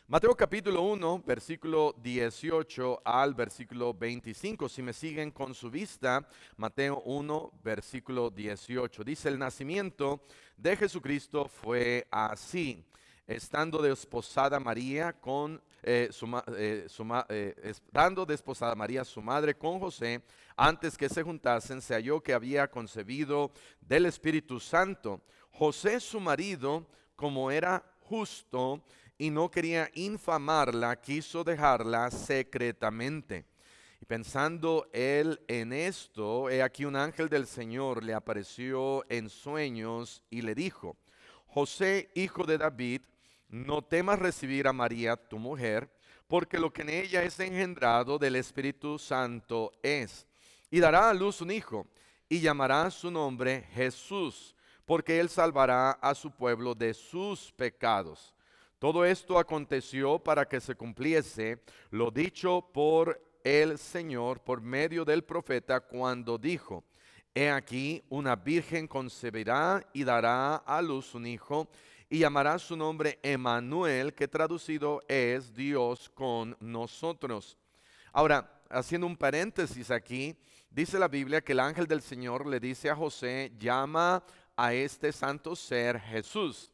Mateo capítulo 1, versículo 18 al versículo 25. Si me siguen con su vista, Mateo 1, versículo 18. Dice: el nacimiento de Jesucristo fue así. Estando desposada María estando desposada María, su madre, con José, antes que se juntasen, se halló que había concebido del Espíritu Santo. José, su marido, como era justo y no quería infamarla, quiso dejarla secretamente. Y pensando él en esto, he aquí un ángel del Señor le apareció en sueños y le dijo: José, hijo de David, no temas recibir a María, tu mujer, porque lo que en ella es engendrado del Espíritu Santo es. Y dará a luz un hijo, y llamará su nombre Jesús, porque él salvará a su pueblo de sus pecados. Todo esto aconteció para que se cumpliese lo dicho por el Señor por medio del profeta, cuando dijo: he aquí, una virgen concebirá y dará a luz un hijo, y llamará su nombre Emmanuel, que traducido es Dios con nosotros. Ahora, haciendo un paréntesis aquí, dice la Biblia que el ángel del Señor le dice a José: llama a este santo ser Jesús.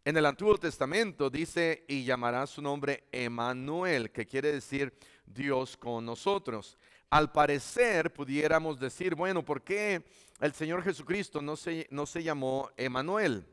En el Antiguo Testamento dice: y llamará su nombre Emmanuel, que quiere decir Dios con nosotros. Al parecer pudiéramos decir, bueno, ¿por qué el Señor Jesucristo no se llamó Emmanuel?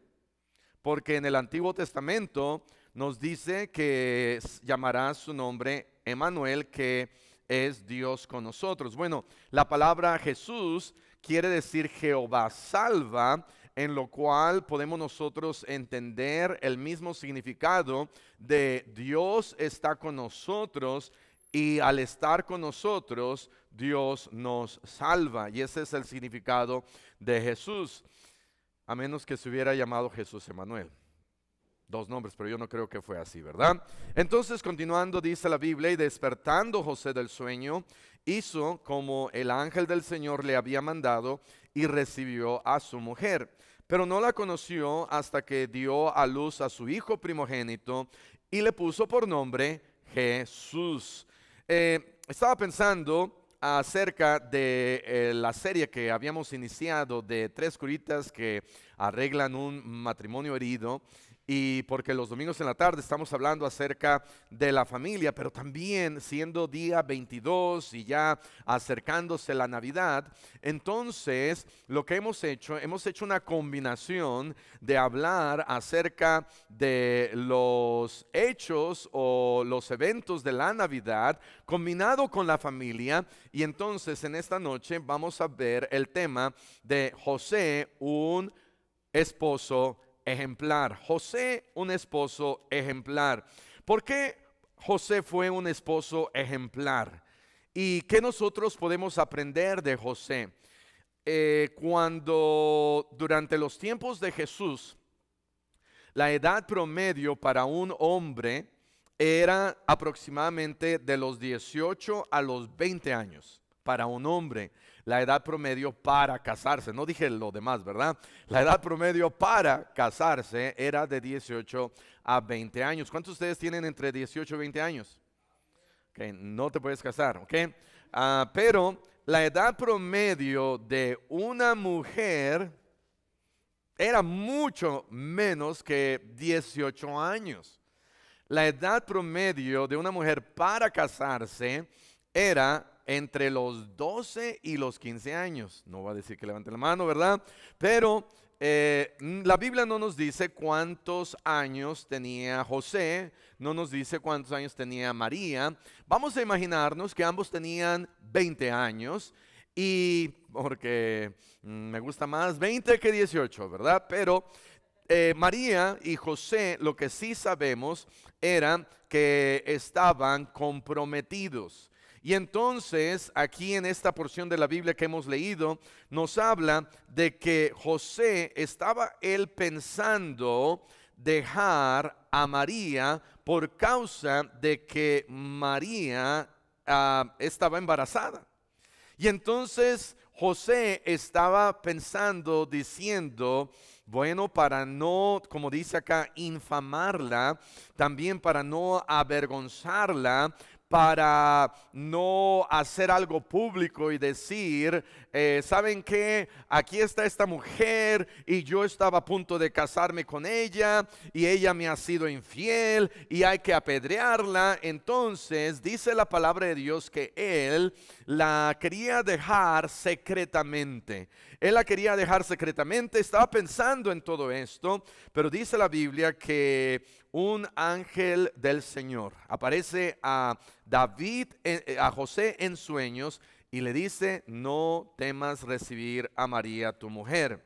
Porque en el Antiguo Testamento nos dice que llamará su nombre Emmanuel, que es Dios con nosotros. Bueno, la palabra Jesús quiere decir Jehová salva, en lo cual podemos nosotros entender el mismo significado de Dios está con nosotros, y al estar con nosotros, Dios nos salva. Y ese es el significado de Jesús, a menos que se hubiera llamado Jesús Emmanuel. Dos nombres, pero yo no creo que fue así, ¿verdad? Entonces, continuando, dice la Biblia: y despertando José del sueño, hizo como el ángel del Señor le había mandado, y recibió a su mujer. Pero no la conoció hasta que dio a luz a su hijo primogénito, y le puso por nombre Jesús. Estaba pensando acerca de la serie que habíamos iniciado de 3 curitas que arreglan un matrimonio herido. Y porque los domingos en la tarde estamos hablando acerca de la familia, pero también siendo día 22 y ya acercándose la Navidad, entonces lo que hemos hecho una combinación de hablar acerca de los hechos o los eventos de la Navidad combinado con la familia. Y entonces en esta noche vamos a ver el tema de José, un esposo ejemplar. José, un esposo ejemplar. ¿Por qué José fue un esposo ejemplar? ¿Y qué nosotros podemos aprender de José? Cuando durante los tiempos de Jesús, la edad promedio para un hombre era aproximadamente de los 18 a los 20 años. Para un hombre, la edad promedio para casarse, no dije lo demás, ¿verdad? La edad promedio para casarse era de 18 a 20 años. ¿Cuántos de ustedes tienen entre 18 y 20 años? Okay, no te puedes casar, ¿ok? Pero la edad promedio de una mujer era mucho menos que 18 años. La edad promedio de una mujer para casarse era entre los 12 y los 15 años. No va a decir que levante la mano, ¿verdad? Pero la Biblia no nos dice cuántos años tenía José, no nos dice cuántos años tenía María. Vamos a imaginarnos que ambos tenían 20 años, y porque me gusta más 20 que 18, ¿verdad? Pero María y José, lo que sí sabemos era que estaban comprometidos. Y entonces aquí en esta porción de la Biblia que hemos leído, nos habla de que José estaba él pensando dejar a María por causa de que María estaba embarazada. Y entonces José estaba pensando, diciendo, bueno, para no, como dice acá, infamarla, también para no avergonzarla, para no hacer algo público y decir, ¿saben qué? Aquí está esta mujer y yo estaba a punto de casarme con ella y ella me ha sido infiel y hay que apedrearla. Entonces dice la palabra de Dios que él la quería dejar secretamente. Él la quería dejar secretamente, estaba pensando en todo esto, pero dice la Biblia que un ángel del Señor aparece a David, a José en sueños y le dice, no temas recibir a María tu mujer.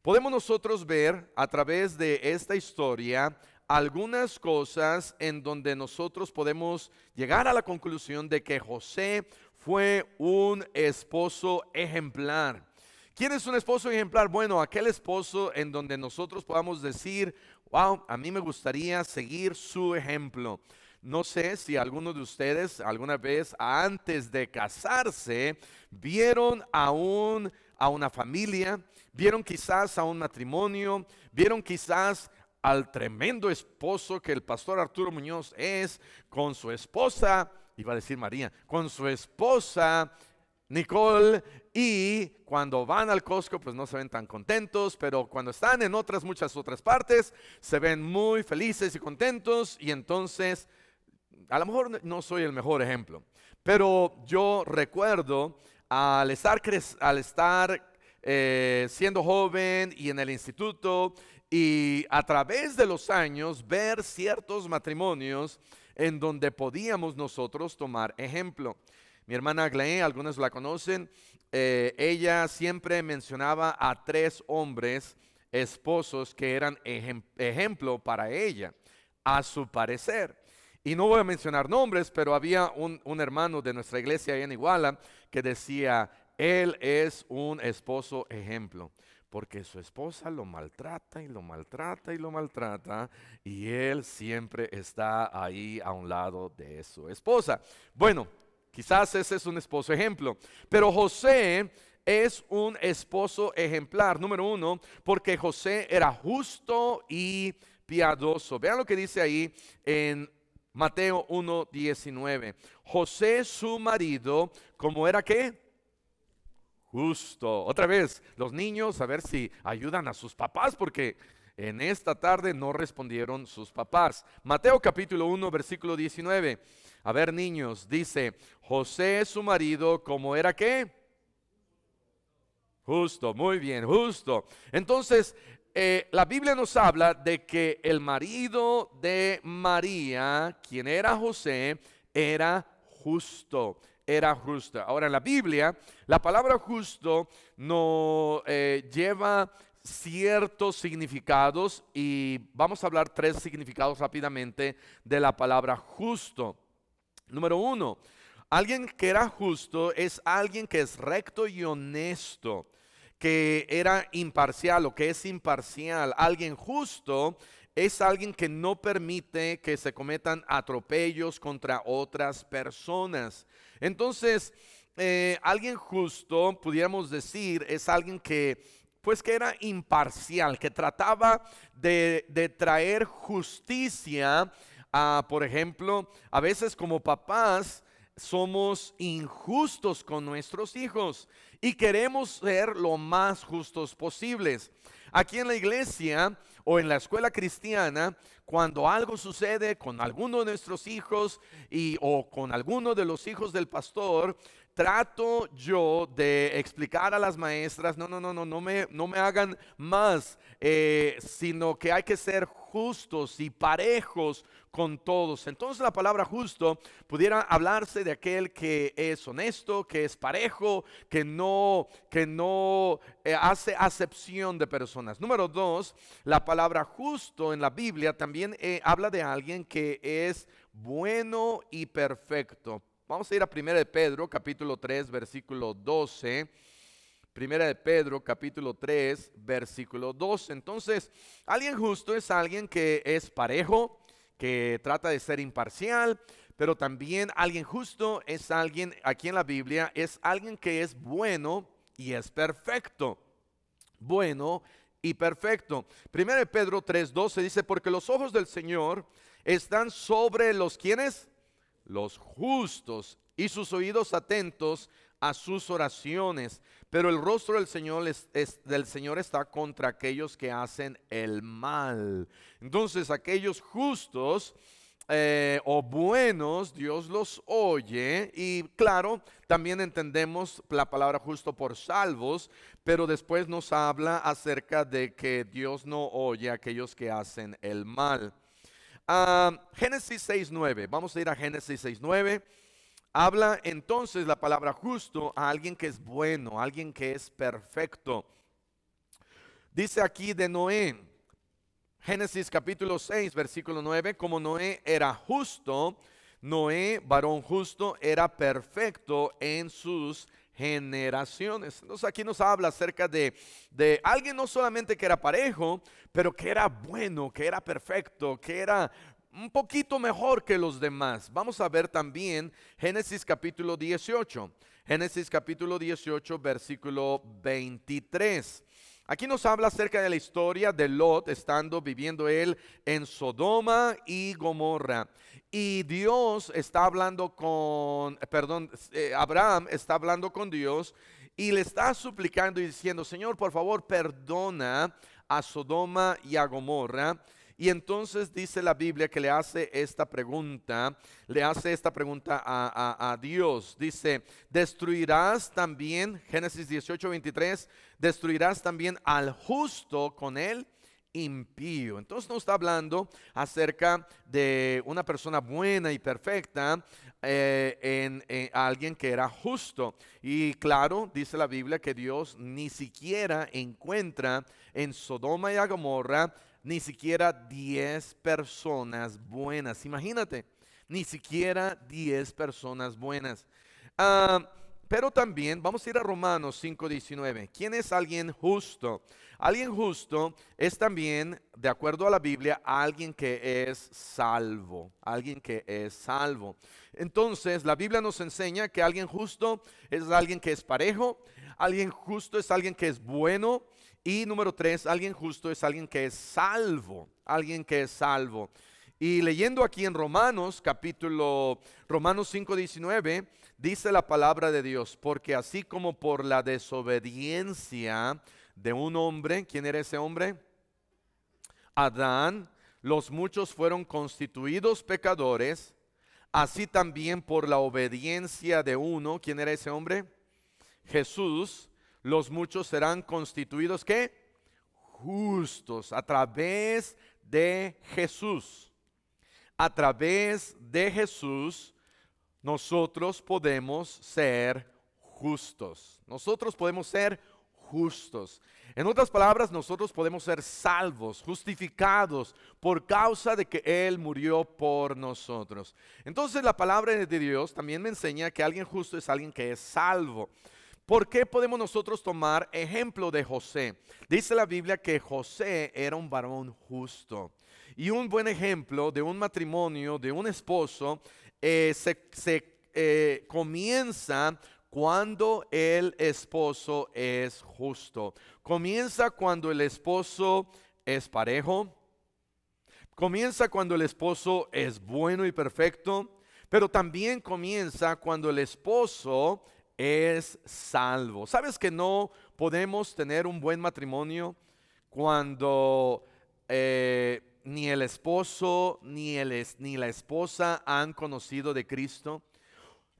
Podemos nosotros ver a través de esta historia algunas cosas en donde nosotros podemos llegar a la conclusión de que José fue un esposo ejemplar. ¿Quién es un esposo ejemplar? Bueno, aquel esposo en donde nosotros podamos decir, wow, a mí me gustaría seguir su ejemplo. No sé si alguno de ustedes alguna vez antes de casarse vieron a una familia, vieron quizás a un matrimonio, vieron quizás al tremendo esposo que el pastor Arturo Muñoz es con su esposa, iba a decir María, con su esposa Nicole, y cuando van al Costco pues no se ven tan contentos, pero cuando están en muchas otras partes se ven muy felices y contentos. Y entonces a lo mejor no soy el mejor ejemplo, pero yo recuerdo al estar siendo joven y en el instituto, y a través de los años ver ciertos matrimonios en donde podíamos nosotros tomar ejemplo. Mi hermana Glenn, algunos la conocen, ella siempre mencionaba a 3 hombres esposos que eran ejemplo para ella, a su parecer. Y no voy a mencionar nombres, pero había un hermano de nuestra iglesia en Iguala que decía, él es un esposo ejemplo, porque su esposa lo maltrata y lo maltrata y lo maltrata, y él siempre está ahí a un lado de su esposa. Bueno, quizás ese es un esposo ejemplo, pero José es un esposo ejemplar, número 1, porque José era justo y piadoso. Vean lo que dice ahí en Mateo 1:19. José su marido, ¿cómo era qué? Justo. Otra vez, los niños, a ver si ayudan a sus papás, porque en esta tarde no respondieron sus papás. Mateo capítulo 1, versículo 19. A ver, niños, dice, José su marido, ¿cómo era qué? Justo, muy bien, justo. Entonces, la Biblia nos habla de que el marido de María, quien era José, era justo. Era justo. Ahora, en la Biblia, la palabra justo no lleva ciertos significados, y vamos a hablar 3 significados rápidamente de la palabra justo. Número 1, alguien que era justo es alguien que es recto y honesto, que era imparcial o que es imparcial. Alguien justo es alguien que no permite que se cometan atropellos contra otras personas. Entonces, alguien justo, pudiéramos decir, es alguien que era imparcial, que trataba de traer justicia. Por ejemplo, a veces como papás somos injustos con nuestros hijos y queremos ser lo más justos posibles. Aquí en la iglesia o en la escuela cristiana, cuando algo sucede con alguno de nuestros hijos o con alguno de los hijos del pastor, trato yo de explicar a las maestras, no me hagan más, sino que hay que ser justos y parejos con todos. Entonces la palabra justo pudiera hablarse de aquel que es honesto, que es parejo, que no hace acepción de personas. Número 2, la palabra justo en la Biblia también habla de alguien que es bueno y perfecto. Vamos a ir a 1 de Pedro, capítulo 3, versículo 12. 1 de Pedro, capítulo 3, versículo 12. Entonces, alguien justo es alguien que es parejo, que trata de ser imparcial, pero también alguien justo es alguien, aquí en la Biblia, es alguien que es bueno y es perfecto. Bueno y perfecto. 1 Pedro 3:12 dice, porque los ojos del Señor están sobre los quienes, los justos, y sus oídos atentos a sus oraciones, pero el rostro del Señor, del Señor está contra aquellos que hacen el mal. Entonces aquellos justos o buenos, Dios los oye. Y claro, también entendemos la palabra justo por salvos, pero después nos habla acerca de que Dios no oye a aquellos que hacen el mal. Génesis 6:9, vamos a ir a Génesis 6:9. Habla entonces la palabra justo a alguien que es bueno, a alguien que es perfecto. Dice aquí de Noé, Génesis capítulo 6, versículo 9, como Noé era justo, Noé, varón justo, era perfecto en sus generaciones. Entonces aquí nos habla acerca de alguien no solamente que era parejo, pero que era bueno, que era perfecto, que era un poquito mejor que los demás. Vamos a ver también Génesis capítulo 18. Génesis capítulo 18, versículo 23. Aquí nos habla acerca de la historia de Lot, estando viviendo él en Sodoma y Gomorra. Y Dios está hablando Abraham está hablando con Dios y le está suplicando y diciendo, Señor, por favor, perdona a Sodoma y a Gomorra. Y entonces dice la Biblia que le hace esta pregunta a Dios. Dice, destruirás también, Génesis 18:23, destruirás también al justo con el impío. Entonces nos está hablando acerca de una persona buena y perfecta, en alguien que era justo. Y claro, dice la Biblia que Dios ni siquiera encuentra en Sodoma y a Gomorra ni siquiera 10 personas buenas. Imagínate, ni siquiera 10 personas buenas. Pero también vamos a ir a Romanos 5:19. ¿Quién es alguien justo? Alguien justo es también, de acuerdo a la Biblia, alguien que es salvo. Alguien que es salvo. Entonces, la Biblia nos enseña que alguien justo es alguien que es parejo. Alguien justo es alguien que es bueno. Y número 3, alguien justo es alguien que es salvo. Alguien que es salvo. Y leyendo aquí en Romanos 5:19, dice la palabra de Dios, porque así como por la desobediencia de un hombre, ¿quién era ese hombre? Adán, los muchos fueron constituidos pecadores, así también por la obediencia de uno, ¿quién era ese hombre? Jesús, los muchos serán constituidos, ¿qué? Justos, a través de Jesús. A través de Jesús nosotros podemos ser justos. Nosotros podemos ser justos. En otras palabras, nosotros podemos ser salvos, justificados por causa de que Él murió por nosotros. Entonces la palabra de Dios también me enseña que alguien justo es alguien que es salvo. ¿Por qué podemos nosotros tomar ejemplo de José? Dice la Biblia que José era un varón justo. Y un buen ejemplo de un matrimonio, de un esposo, comienza cuando el esposo es justo. Comienza cuando el esposo es parejo. Comienza cuando el esposo es bueno y perfecto. Pero también comienza cuando el esposo es salvo. ¿Sabes que no podemos tener un buen matrimonio cuando ni el esposo ni la esposa han conocido de Cristo?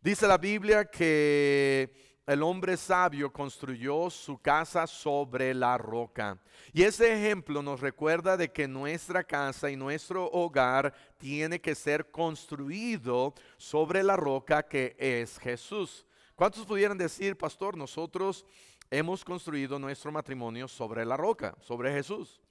Dice la Biblia que el hombre sabio construyó su casa sobre la roca. Y ese ejemplo nos recuerda de que nuestra casa y nuestro hogar tiene que ser construido sobre la roca que es Jesús. ¿Cuántos pudieran decir, pastor, nosotros hemos construido nuestro matrimonio sobre la roca, sobre Jesús?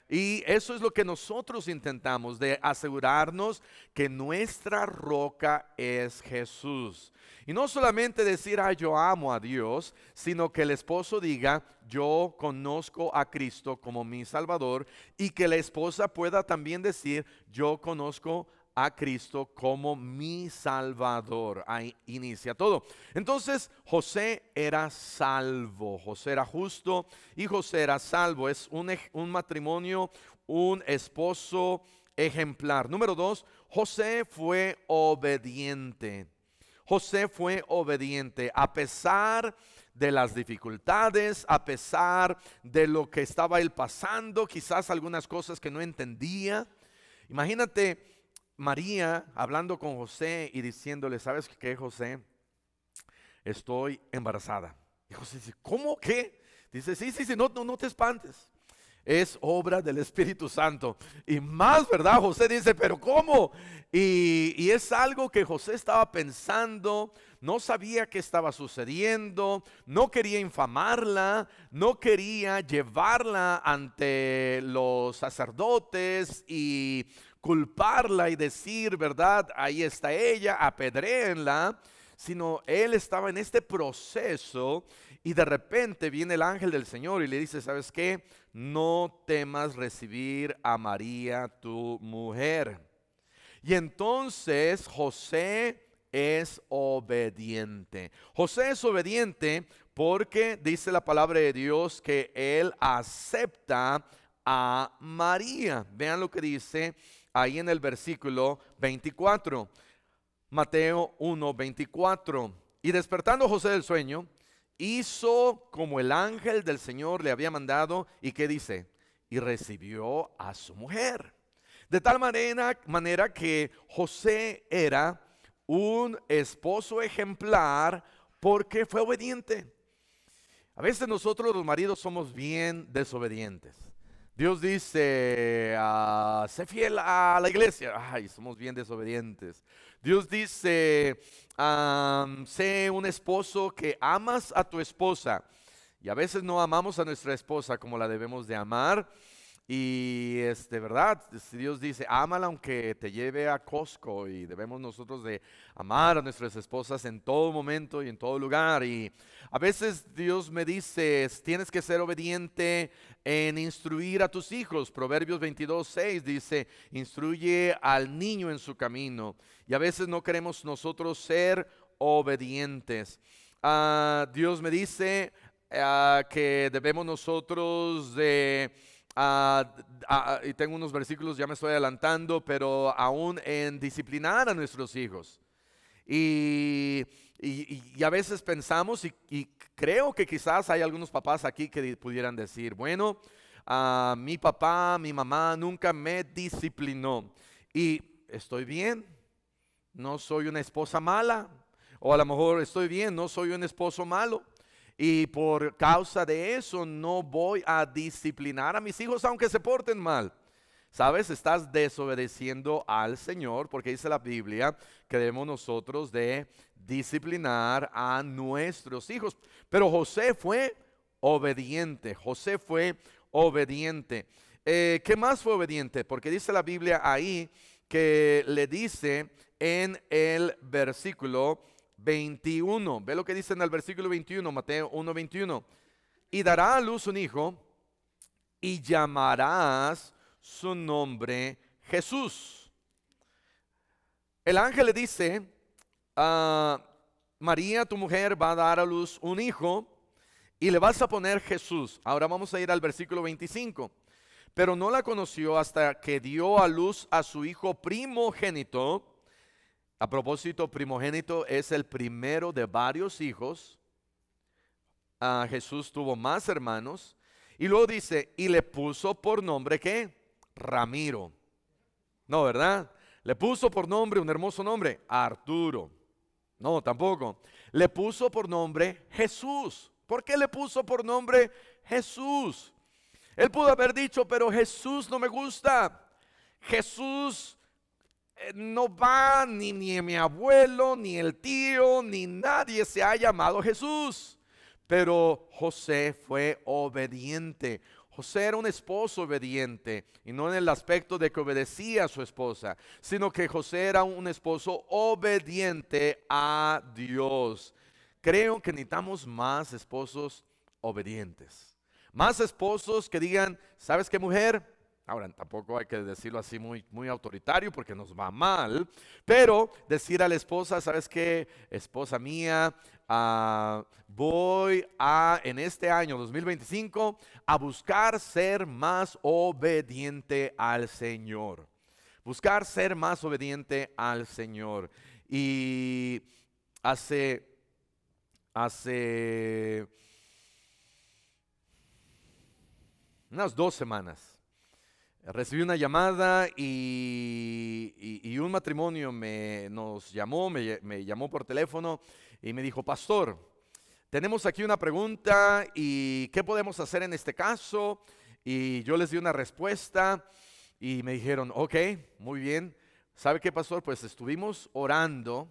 Y eso es lo que nosotros intentamos, de asegurarnos que nuestra roca es Jesús. Y no solamente decir, yo amo a Dios, sino que el esposo diga, yo conozco a Cristo como mi Salvador, y que la esposa pueda también decir, yo conozco a Cristo como mi Salvador. Ahí inicia todo. Entonces José era salvo, José era justo y José era salvo. Es un matrimonio, un esposo ejemplar. Número 2, José fue obediente. José fue obediente a pesar de las dificultades, a pesar de lo que estaba él pasando, quizás algunas cosas que no entendía. Imagínate María hablando con José y diciéndole, ¿sabes qué, José? Estoy embarazada. Y José dice, ¿cómo? ¿Qué? Dice, sí, no te espantes. Es obra del Espíritu Santo. Y más, ¿verdad? José dice, ¿pero cómo? Y es algo que José estaba pensando, no sabía qué estaba sucediendo, no quería infamarla, no quería llevarla ante los sacerdotes y culparla y decir, ¿verdad? Ahí está ella, apedréenla. Sino él estaba en este proceso y de repente viene el ángel del Señor y le dice, ¿sabes qué? No temas recibir a María, tu mujer. Y entonces José es obediente. José es obediente porque dice la palabra de Dios que él acepta a María. Vean lo que dice ahí en el versículo 24. Mateo 1:24. Y despertando José del sueño, hizo como el ángel del Señor le había mandado. ¿Y qué dice? Y recibió a su mujer. De tal manera que José era un esposo ejemplar porque fue obediente. A veces nosotros los maridos somos bien desobedientes. Dios dice, sé fiel a la iglesia. Ay, somos bien desobedientes. Dios dice, sé un esposo que amas a tu esposa. Y a veces no amamos a nuestra esposa como la debemos de amar. Y ¿verdad? Dios dice, ámala aunque te lleve a Costco. Y debemos nosotros de amar a nuestras esposas en todo momento y en todo lugar. Y a veces Dios me dice, tienes que ser obediente en instruir a tus hijos. Proverbios 22:6 dice, instruye al niño en su camino. Y a veces no queremos nosotros ser obedientes. Dios me dice que debemos nosotros de... y tengo unos versículos, ya me estoy adelantando, pero aún en disciplinar a nuestros hijos. Y a veces pensamos, y creo que quizás hay algunos papás aquí que pudieran decir, bueno, mi papá, mi mamá nunca me disciplinó. Y estoy bien, no soy una esposa mala. O a lo mejor estoy bien, no soy un esposo malo. Y por causa de eso no voy a disciplinar a mis hijos aunque se porten mal. ¿Sabes? Estás desobedeciendo al Señor porque dice la Biblia que debemos nosotros de disciplinar a nuestros hijos. Pero José fue obediente. José fue obediente. ¿Qué más fue obediente? Porque dice la Biblia ahí que le dice en el versículo 21. Ve lo que dice en el versículo 21, Mateo 1:21. Y dará a luz un hijo y llamarás su nombre Jesús. El ángel le dice, María, tu mujer, va a dar a luz un hijo y le vas a poner Jesús. Ahora vamos a ir al versículo 25. Pero no la conoció hasta que dio a luz a su hijo primogénito. A propósito, primogénito es el primero de varios hijos. Jesús tuvo más hermanos. Y luego dice, y le puso por nombre, ¿qué? Ramiro. No, ¿verdad? Le puso por nombre, un hermoso nombre, Arturo. No, tampoco. Le puso por nombre Jesús. ¿Por qué le puso por nombre Jesús? Él pudo haber dicho, pero Jesús no me gusta. Jesús no va, ni mi abuelo, ni el tío, ni nadie se ha llamado Jesús. Pero José fue obediente. José era un esposo obediente, y no en el aspecto de que obedecía a su esposa, sino que José era un esposo obediente a Dios. Creo que necesitamos más esposos obedientes. Más esposos que digan, ¿sabes qué, mujer? Ahora, tampoco hay que decirlo así muy autoritario porque nos va mal, pero decir a la esposa, ¿sabes qué? Esposa mía, voy en este año 2025 a buscar ser más obediente al Señor. Buscar ser más obediente al Señor. Y hace unas 2 semanas recibí una llamada y un matrimonio nos llamó, me llamó por teléfono y me dijo, pastor, tenemos aquí una pregunta y ¿qué podemos hacer en este caso? Y yo les di una respuesta y me dijeron, ok, muy bien. ¿Sabe qué, pastor? Pues estuvimos orando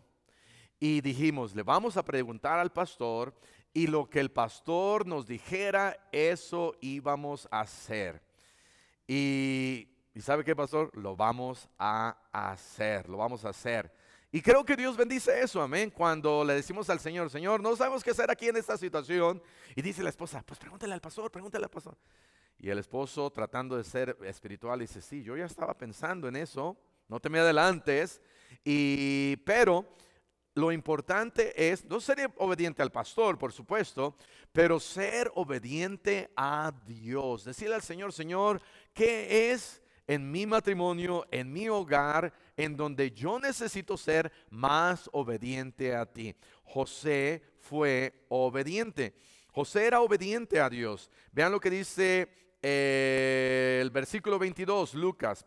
y dijimos, le vamos a preguntar al pastor y lo que el pastor nos dijera, eso íbamos a hacer. Y ¿sabe qué, pastor? Lo vamos a hacer, lo vamos a hacer. Y creo que Dios bendice eso, amén. Cuando le decimos al Señor, Señor, no sabemos qué hacer aquí en esta situación. Y dice la esposa, pues pregúntale al pastor, pregúntale al pastor. Y el esposo, tratando de ser espiritual, dice, sí, yo ya estaba pensando en eso, no te me adelantes. Pero lo importante es, no ser obediente al pastor, por supuesto, pero ser obediente a Dios. Decirle al Señor, Señor, ¿qué es en mi matrimonio, en mi hogar, en donde yo necesito ser más obediente a ti? José fue obediente. José era obediente a Dios. Vean lo que dice el versículo 22, Lucas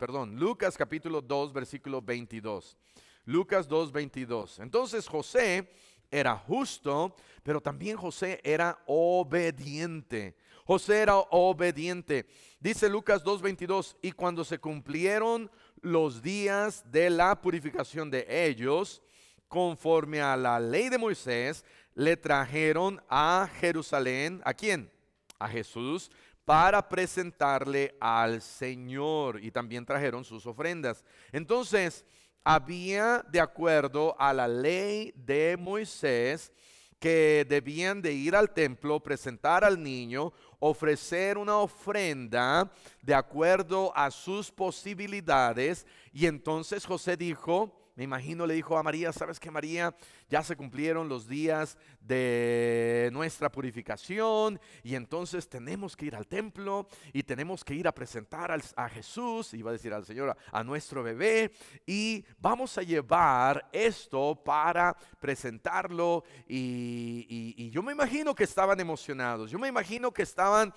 capítulo 2, versículo 22. Lucas 2:22. Entonces José era justo, pero también José era obediente. José era obediente. Dice Lucas 2:22, y cuando se cumplieron los días de la purificación de ellos, conforme a la ley de Moisés, le trajeron a Jerusalén. ¿A quién? A Jesús, para presentarle al Señor. Y también trajeron sus ofrendas. Entonces, había, de acuerdo a la ley de Moisés, que debían de ir al templo, presentar al niño, ofrecer una ofrenda de acuerdo a sus posibilidades. Y entonces José dijo, me imagino le dijo a María, ¿sabes qué, María? Ya se cumplieron los días de nuestra purificación y entonces tenemos que ir al templo y tenemos que ir a presentar a Jesús, iba a decir al Señor, a nuestro bebé, y vamos a llevar esto para presentarlo. Y yo me imagino que estaban emocionados, yo me imagino que estaban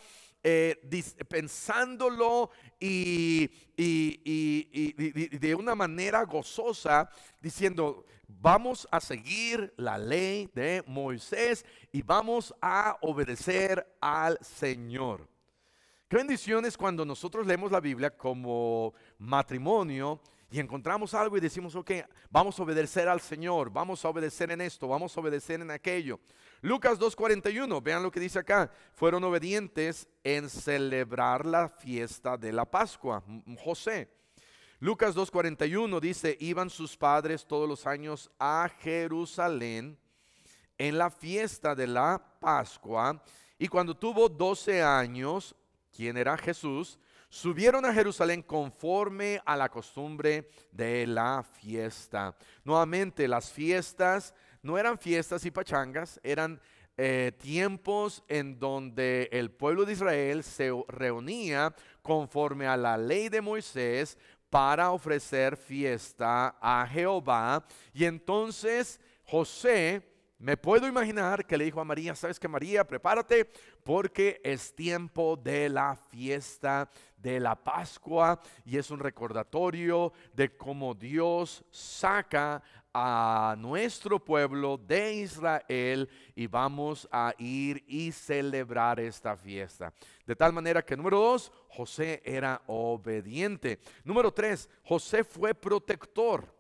pensándolo y de una manera gozosa, diciendo, vamos a seguir la ley de Moisés y vamos a obedecer al Señor. Qué bendiciones cuando nosotros leemos la Biblia como matrimonio y encontramos algo y decimos, ok, vamos a obedecer al Señor, vamos a obedecer en esto, vamos a obedecer en aquello. Lucas 2:41, vean lo que dice acá, fueron obedientes en celebrar la fiesta de la Pascua, José. Lucas 2:41 dice, iban sus padres todos los años a Jerusalén en la fiesta de la Pascua, y cuando tuvo 12 años, ¿quién era Jesús? Subieron a Jerusalén conforme a la costumbre de la fiesta. Nuevamente, las fiestas no eran fiestas y pachangas, eran tiempos en donde el pueblo de Israel se reunía conforme a la ley de Moisés para ofrecer fiesta a Jehová. Y entonces José, me puedo imaginar que le dijo a María, ¿sabes qué, María? Prepárate porque es tiempo de la fiesta de la Pascua y es un recordatorio de cómo Dios saca a nuestro pueblo de Israel y vamos a ir y celebrar esta fiesta. De tal manera que, número 2, José era obediente. Número 3, José fue protector.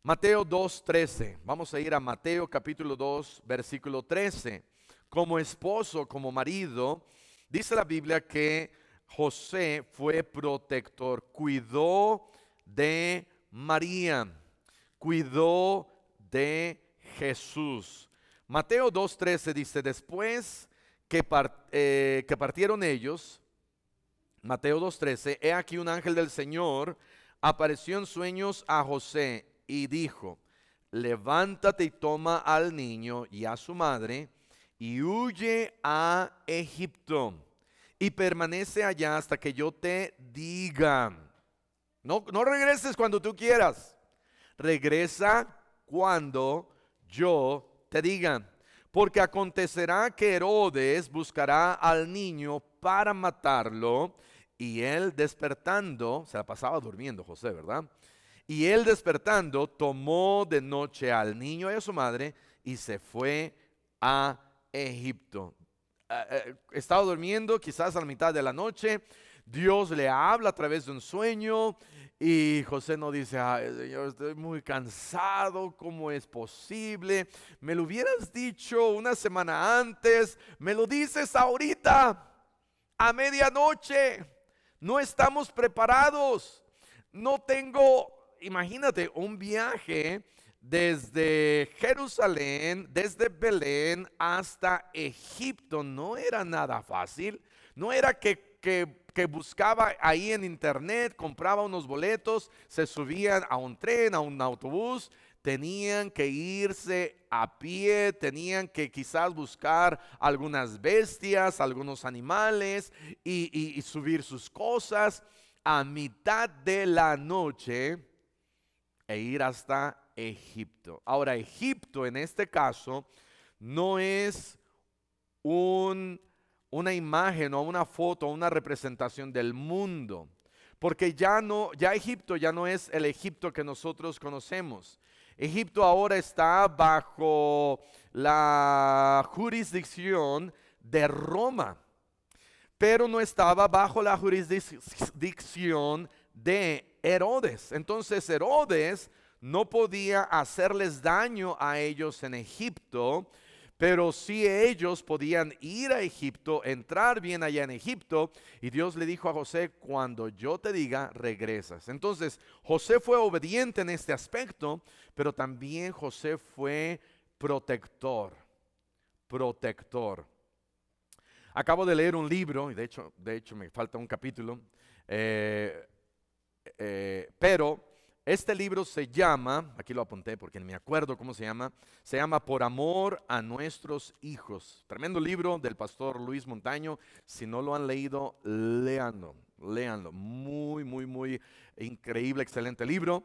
Mateo 2:13. Vamos a ir a Mateo capítulo 2, versículo 13. Como esposo, como marido, dice la Biblia que José fue protector, cuidó de María, cuidó de Jesús. Mateo 2:13 dice, después que partieron ellos, Mateo 2:13, he aquí un ángel del Señor apareció en sueños a José y dijo, levántate y toma al niño y a su madre y huye a Egipto y permanece allá hasta que yo te diga. No, no regreses cuando tú quieras, regresa cuando yo te diga. Porque acontecerá que Herodes buscará al niño para matarlo, y él despertando, se la pasaba durmiendo José, ¿verdad? Y él despertando tomó de noche al niño y a su madre y se fue a Egipto. Estaba durmiendo quizás a la mitad de la noche, Dios le habla a través de un sueño y José no dice, ay Señor, estoy muy cansado, ¿cómo es posible? Me lo hubieras dicho una semana antes, me lo dices ahorita, a medianoche, no estamos preparados, no tengo, imagínate, un viaje desde Jerusalén, desde Belén hasta Egipto, no era nada fácil, no era que buscaba ahí en internet, compraba unos boletos, se subían a un tren, a un autobús, tenían que irse a pie, tenían que quizás buscar algunas bestias, algunos animales y subir sus cosas a mitad de la noche e ir hasta Egipto. Ahora, Egipto en este caso no es una imagen o una foto o una representación del mundo, porque ya Egipto ya no es el Egipto que nosotros conocemos. Egipto ahora está bajo la jurisdicción de Roma, pero no estaba bajo la jurisdicción de Herodes. Entonces Herodes no podía hacerles daño a ellos en Egipto, pero sí ellos podían ir a Egipto, entrar bien allá en Egipto. Y Dios le dijo a José, cuando yo te diga, regresas. Entonces José fue obediente en este aspecto, pero también José fue protector. Acabo de leer un libro, y de hecho me falta un capítulo, pero este libro se llama, aquí lo apunté porque no me acuerdo cómo se llama Por amor a nuestros hijos. Tremendo libro del pastor Luis Montaño. Si no lo han leído, léanlo. Muy, muy, muy increíble, excelente libro.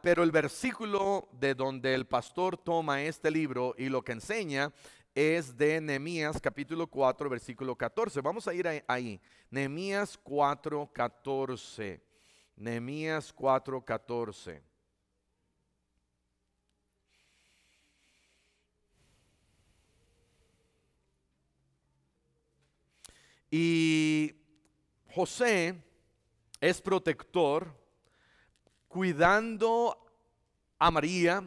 Pero el versículo de donde el pastor toma este libro y lo que enseña es de Nehemías capítulo 4, versículo 14. Vamos a ir ahí. Nehemías 4, 14. Nehemías 4:14. Y José es protector, cuidando a María,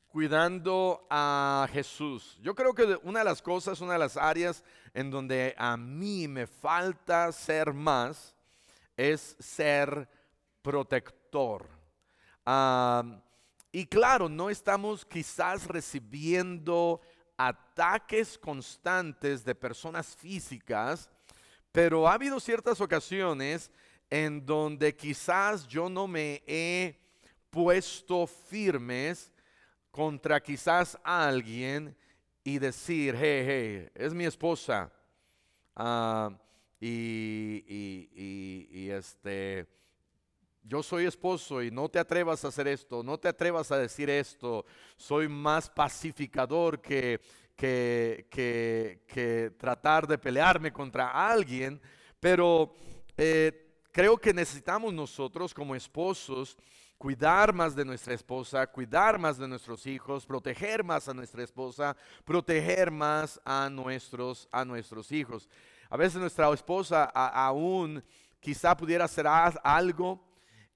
cuidando a Jesús. Yo creo que una de las cosas, una de las áreas en donde a mí me falta ser más, es ser protector. Y claro, no estamos quizás recibiendo ataques constantes de personas físicas, pero ha habido ciertas ocasiones en donde quizás yo no me he puesto firmes contra quizás alguien y decir, hey, es mi esposa. Yo soy esposo y no te atrevas a hacer esto, no te atrevas a decir esto, soy más pacificador que tratar de pelearme contra alguien, pero creo que necesitamos nosotros como esposos cuidar más de nuestra esposa, cuidar más de nuestros hijos, proteger más a nuestra esposa, proteger más a nuestros hijos. A veces nuestra esposa aún quizá pudiera hacer algo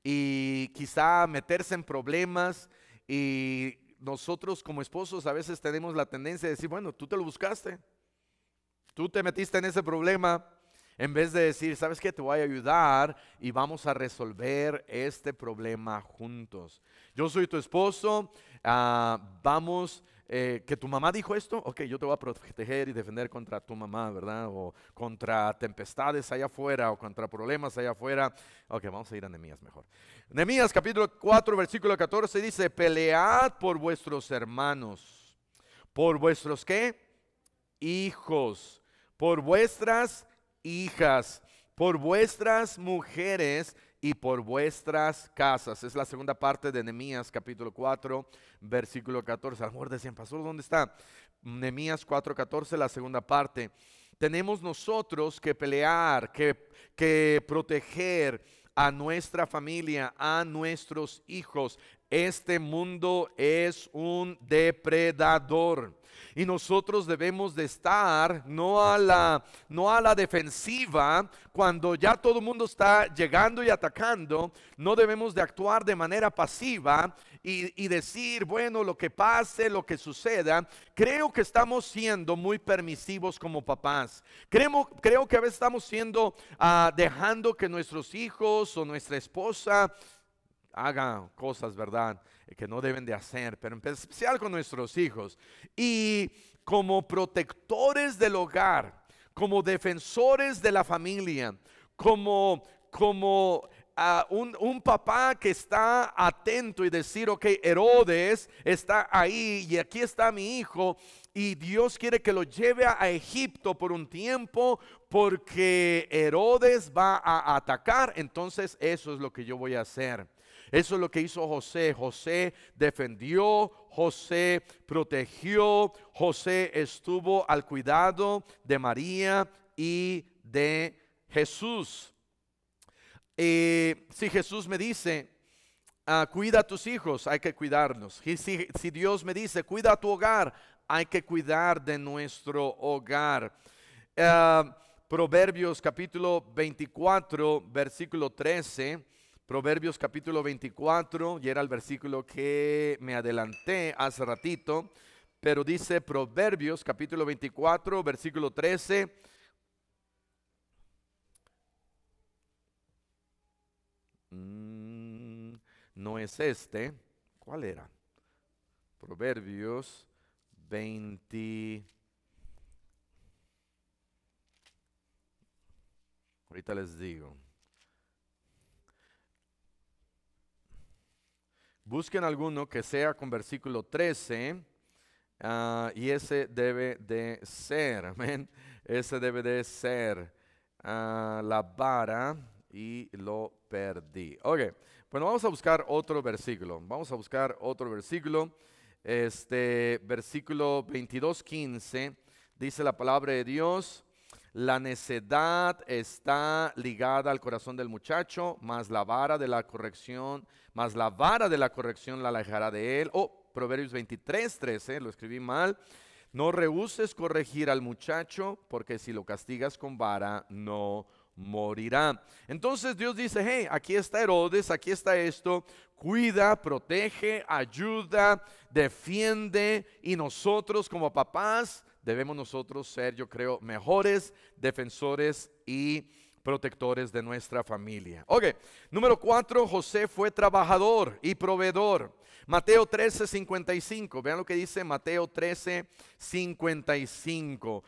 y quizá meterse en problemas, y nosotros como esposos a veces tenemos la tendencia de decir, bueno, tú te lo buscaste, tú te metiste en ese problema, en vez de decir, ¿sabes qué? Te voy a ayudar y vamos a resolver este problema juntos. Yo soy tu esposo, vamos que tu mamá dijo esto, ok, yo te voy a proteger y defender contra tu mamá, ¿verdad? O contra tempestades allá afuera o contra problemas allá afuera. Ok, vamos a ir a Nehemías mejor. Nehemías capítulo 4, versículo 14 dice, pelead por vuestros hermanos, por vuestros ¿qué? Hijos, por vuestras hijas, por vuestras mujeres y por vuestras casas. Es la segunda parte de Nehemías capítulo 4, versículo 14. A lo mejor decían, pastor, ¿dónde está? Nehemías 4, 14, la segunda parte. Tenemos nosotros que pelear, que proteger a nuestra familia, a nuestros hijos. Este mundo es un depredador. Y nosotros debemos de estar no a la defensiva cuando ya todo el mundo está llegando y atacando. No debemos de actuar de manera pasiva y decir, bueno, lo que pase, lo que suceda. Creo que estamos siendo muy permisivos como papás. Creo que a veces estamos siendo, dejando que nuestros hijos o nuestra esposa hagan cosas, ¿verdad?, que no deben de hacer, pero en especial con nuestros hijos. Y como protectores del hogar, como defensores de la familia, como un papá que está atento y decir, ok, Herodes está ahí y aquí está mi hijo y Dios quiere que lo lleve a Egipto por un tiempo porque Herodes va a atacar. Entonces eso es lo que yo voy a hacer. Eso es lo que hizo José. José defendió, José protegió, José estuvo al cuidado de María y de Jesús. Si Jesús me dice, cuida a tus hijos, hay que cuidarlos. Si Dios me dice, cuida a tu hogar, hay que cuidar de nuestro hogar. Proverbios capítulo 24, versículo 13. Proverbios capítulo 24, y era el versículo que me adelanté hace ratito, pero dice Proverbios capítulo 24, versículo 13. No es este. ¿Cuál era? Proverbios 20. Ahorita les digo. Busquen alguno que sea con versículo 13, y ese debe de ser, amén. Ese debe de ser la vara y lo perdí. Ok, bueno, vamos a buscar otro versículo. Vamos a buscar otro versículo. Versículo 22:15 dice la palabra de Dios. La necedad está ligada al corazón del muchacho, mas la vara de la corrección la alejará de él. Proverbios 23:13, lo escribí mal. No rehuses corregir al muchacho, porque si lo castigas con vara, no morirá. Entonces Dios dice, hey, aquí está Herodes, aquí está esto. Cuida, protege, ayuda, defiende. Y nosotros como papás debemos nosotros ser, yo creo, mejores defensores y protectores de nuestra familia. Ok, número 4, José fue trabajador y proveedor. Mateo 13:55, vean lo que dice Mateo 13:55.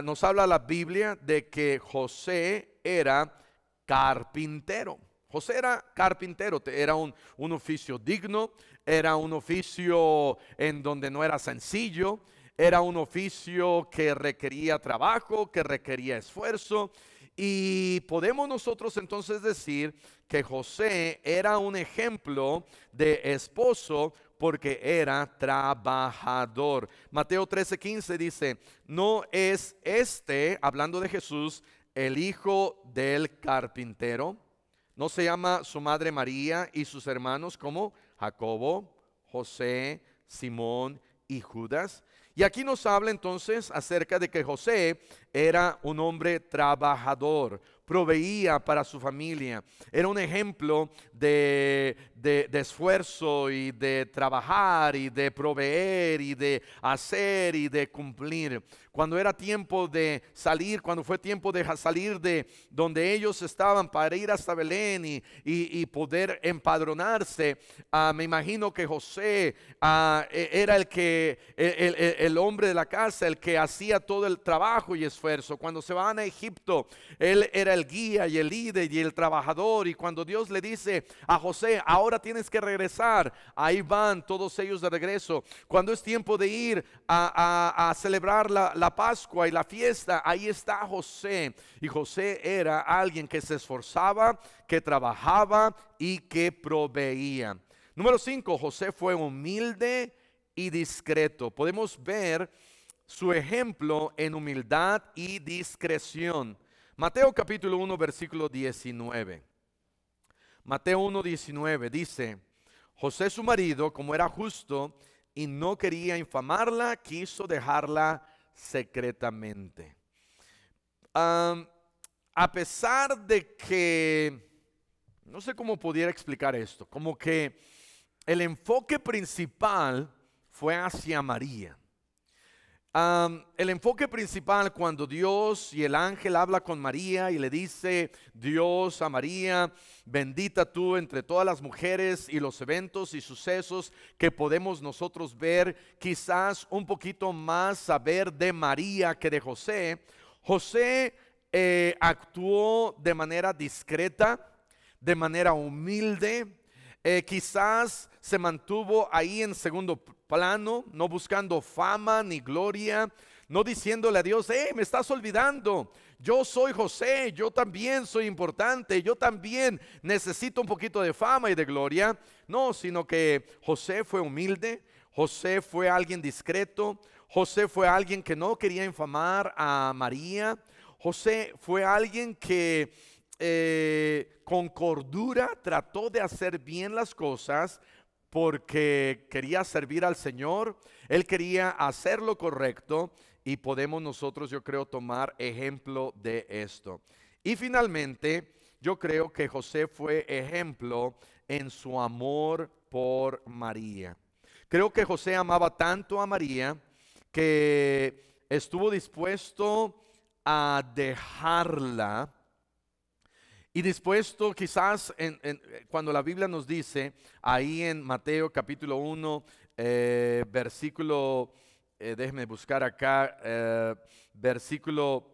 Nos habla la Biblia de que José era carpintero. José era carpintero, era un oficio digno, era un oficio en donde no era sencillo. Era un oficio que requería trabajo, que requería esfuerzo. Y podemos nosotros entonces decir que José era un ejemplo de esposo porque era trabajador. Mateo 13:15 dice, no es hablando de Jesús, el hijo del carpintero. No se llama su madre María y sus hermanos como Jacobo, José, Simón y Judas. Y aquí nos habla entonces acerca de que José era un hombre trabajador. proveía para su familia. Era un ejemplo de esfuerzo y de trabajar y de proveer y de hacer y de cumplir. Cuando era tiempo de salir, cuando fue tiempo de salir de donde ellos estaban para ir hasta Belén y poder empadronarse, me imagino que José era el hombre de la casa, el que hacía todo el trabajo y esfuerzo. Cuando se van a Egipto, él era el guía y el líder y el trabajador. Y cuando Dios le dice a José, ahora tienes que regresar, ahí van todos ellos de regreso. Cuando es tiempo de ir a celebrar la Pascua y la fiesta, ahí está José. Y José era alguien que se esforzaba, que trabajaba y que proveía. Número 5, José fue humilde y discreto. Podemos ver su ejemplo en humildad y discreción. Mateo capítulo 1 versículo 19. Mateo 1:19 dice: José su marido, como era justo y no quería infamarla, quiso dejarla secretamente. A pesar de que, no sé cómo pudiera explicar esto, como que el enfoque principal fue hacia María. El enfoque principal cuando Dios y el ángel habla con María y le dice Dios a María: bendita tú entre todas las mujeres, y los eventos y sucesos que podemos nosotros ver, quizás un poquito más saber de María que de José. José actuó de manera discreta, de manera humilde. Quizás se mantuvo ahí en segundo plano, no buscando fama ni gloria, no diciéndole a Dios: me estás olvidando, yo soy José, yo también soy importante, yo también necesito un poquito de fama y de gloria. No, sino que José fue humilde, José fue alguien discreto, José fue alguien que no quería infamar a María. José fue alguien que con cordura trató de hacer bien las cosas, porque quería servir al Señor. Él quería hacer lo correcto, y podemos nosotros, yo creo, tomar ejemplo de esto. Y finalmente, yo creo que José fue ejemplo en su amor por María. Creo que José amaba tanto a María que estuvo dispuesto a dejarla. Y dispuesto quizás cuando la Biblia nos dice ahí en Mateo capítulo 1, versículo, déjenme buscar acá, versículo,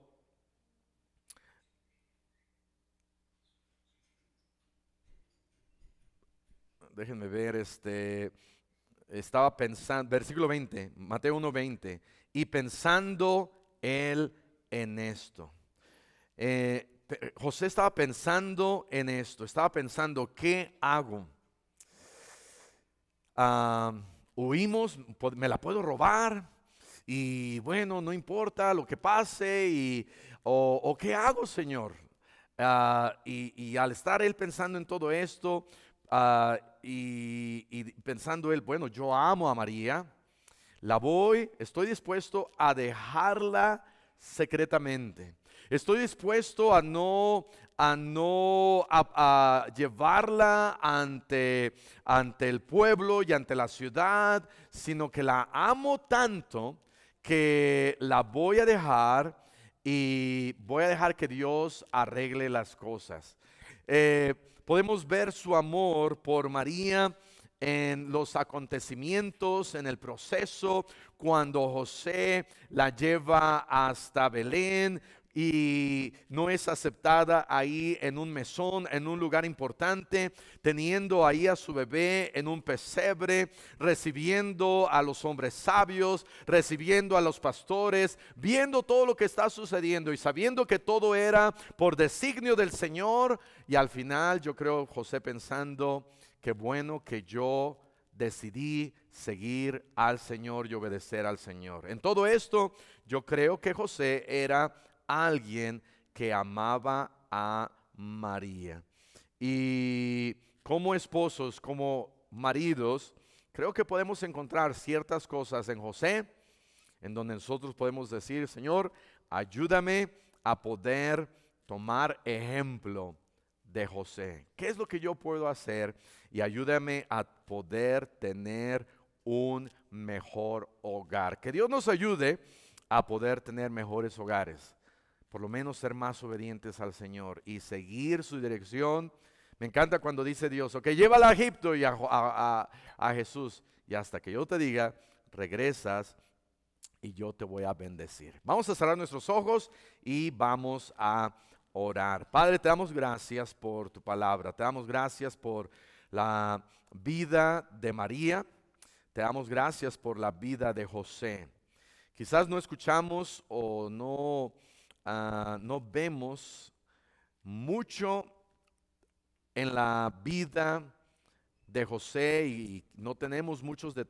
déjenme ver, estaba pensando, versículo 20, Mateo 1:20, y pensando él en esto. José estaba pensando en esto, estaba pensando: ¿qué hago? Huimos, me la puedo robar, y bueno, no importa lo que pase, o ¿qué hago, Señor? Y al estar él pensando en todo esto, y pensando él: bueno, yo amo a María, estoy dispuesto a dejarla secretamente. Estoy dispuesto a llevarla ante el pueblo y ante la ciudad, sino que la amo tanto que la voy a dejar, y voy a dejar que Dios arregle las cosas. Podemos ver su amor por María en los acontecimientos, en el proceso, cuando José la lleva hasta Belén y no es aceptada ahí en un mesón, en un lugar importante, teniendo ahí a su bebé en un pesebre, recibiendo a los hombres sabios, recibiendo a los pastores, viendo todo lo que está sucediendo y sabiendo que todo era por designio del Señor. Y al final yo creo José pensando: qué bueno que yo decidí seguir al Señor y obedecer al Señor. En todo esto yo creo que José era alguien que amaba a María. Y como esposos, como maridos, creo que podemos encontrar ciertas cosas en José en donde nosotros podemos decir: Señor, ayúdame a poder tomar ejemplo de José. ¿Qué es lo que yo puedo hacer? Y ayúdame a poder tener un mejor hogar. Que Dios nos ayude a poder tener mejores hogares. Por lo menos ser más obedientes al Señor y seguir su dirección. Me encanta cuando dice Dios, ok, llévala a Egipto y a Jesús. Y hasta que yo te diga, regresas y yo te voy a bendecir. Vamos a cerrar nuestros ojos y vamos a orar. Padre, te damos gracias por tu palabra. Te damos gracias por la vida de María. Te damos gracias por la vida de José. Quizás no escuchamos o no vemos mucho en la vida de José y no tenemos muchos detalles